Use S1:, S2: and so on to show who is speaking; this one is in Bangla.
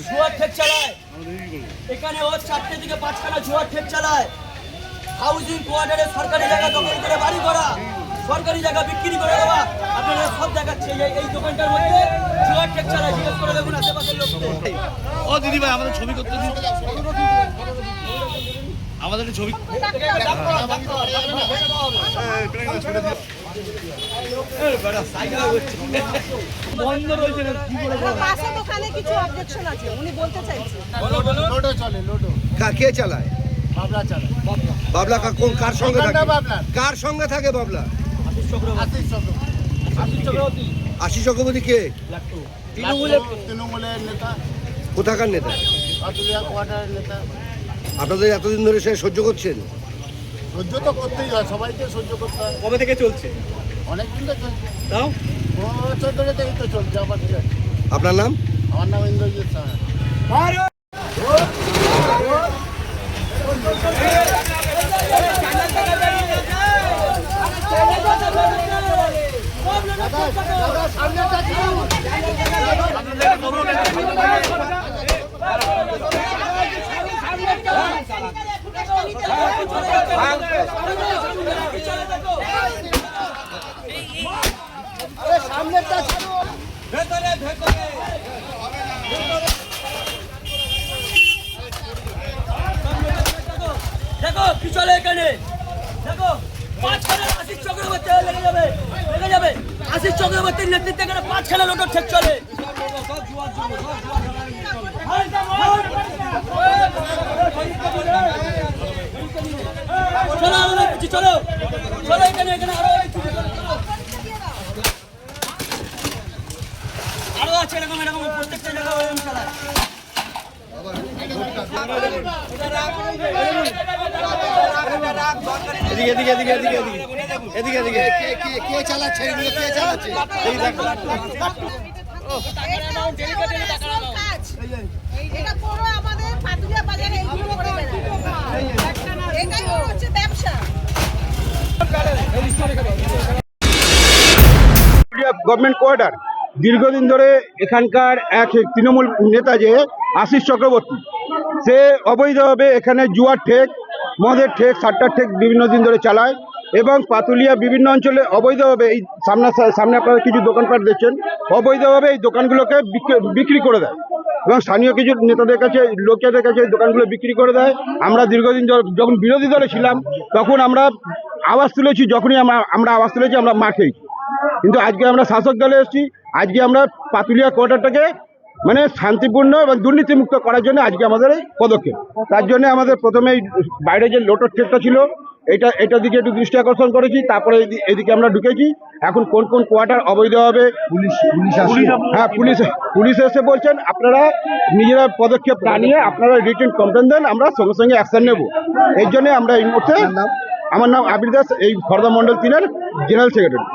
S1: জুয়ার ঠেক চালায় এখানে, ও 4টে থেকে 5খানা জুয়ার ঠেক চালায়। হাউজিং কোয়ার্টারে সরকারি জায়গা দখল করে বাড়ি করা, সরকারি জায়গা বিক্রি করে দেওয়া, আপনারা সব দেখাচ্ছে। এই দোকানটার মধ্যে জুয়ার ঠেক চালায়, জিজ্ঞেস করে দেখুন আশেপাশের লোককে।
S2: ও দিদি ভাই, আমাদের ছবি করতে দিন, আমাদের ছবি বন্ধ রয়েছে।
S3: দোকানে কিছু অবজেকশন আছে, উনি বলতে চাইছেন।
S4: লোডো চলে, লোডো
S5: কে চালায়?
S4: বাবলা চালায়।
S5: বাবলা কার সঙ্গে থাকে? কার সঙ্গে থাকে বাবলা? আশিস চক্রবর্তী কে?
S4: তৃণমূলের নেতা।
S5: কোথাকার নেতা?
S4: পাতুলিয়া কোয়ার্টারের নেতা।
S5: আপনাদের এতদিন ধরে সে সহ্য করছেন?
S4: সহ্য তো করতেই হয়, সবাইকে সহ্য করতে হয়।
S2: কবে থেকে চলছে?
S4: অনেকদিন তো চলছে,
S2: তাও
S4: 15 বছর ধরে তো এই তো চলছে। আবার কি আছে?
S5: আপনার নাম?
S4: আমার নাম ইন্দ্রজিৎ সাহা।
S1: দেখো কি চলে এখানে, দেখো 5খানা আশিস চক্রবর্তী লেগে যাবে। আশিস চক্রবর্তীর নেতৃত্বে এখানে 5খানা লোকের ঠেক চলে। চলো আমাদের কিছু চলো এখানে আরো আছে এরকম প্রত্যেকটা জায়গায় এরকম চালায়।
S5: কে চালাচ্ছে?
S3: এটা পুরো আমাদের পাতুলিয়া বাজারে এইগুলো করে বেড়ায়। এটাই হচ্ছে ব্যবসা।
S6: গভর্নমেন্ট কোয়ার্টার দীর্ঘদিন ধরে এখানকার এক তৃণমূল নেতা যে আশিস চক্রবর্তী, সে অবৈধভাবে এখানে জুয়ার ঠেক, মদের ঠেক, সাট্টার ঠেক বিভিন্ন দিন ধরে চালায় এবং পাতুলিয়া বিভিন্ন অঞ্চলে অবৈধভাবে এই সামনে আপনারা কিছু দোকানপাট দেখছেন, অবৈধভাবে এই দোকানগুলোকে বিক্রি করে দেয় এবং স্থানীয় কিছু নেতাদের কাছে, লোকেদের কাছে এই দোকানগুলো বিক্রি করে দেয়। আমরা দীর্ঘদিন যখন বিরোধী দলে ছিলাম তখন আমরা আওয়াজ তুলেছি, যখনই আমরা আওয়াজ তুলেছি আমরা মার খেয়েছি। কিন্তু আজকে আমরা শাসক দলে এসেছি, আজকে আমরা পাতুলিয়া কোয়ার্টারটাকে মানে শান্তিপূর্ণ এবং দুর্নীতিমুক্ত করার জন্য আজকে আমাদের এই পদক্ষেপ। তার জন্য আমাদের প্রথমে বাইরে যে লোটোর ঠেকটা ছিল এটার দিকে একটু দৃষ্টি আকর্ষণ করেছি, তারপরে এদিকে আমরা ঢুকেছি। এখন কোন কোয়ার্টার অবৈধভাবে পুলিশ এসে বলছেন আপনারা নিজেরা পদক্ষেপ না নিয়ে আপনারা রিটেন কমপ্লেন দেন, আমরা সঙ্গে সঙ্গে অ্যাকশন নেব। এই জন্য আমরা এই মুহূর্তে, আমার নাম আবির দাস, এই খড়দা মন্ডল 3-এর জেনারেল সেক্রেটারি।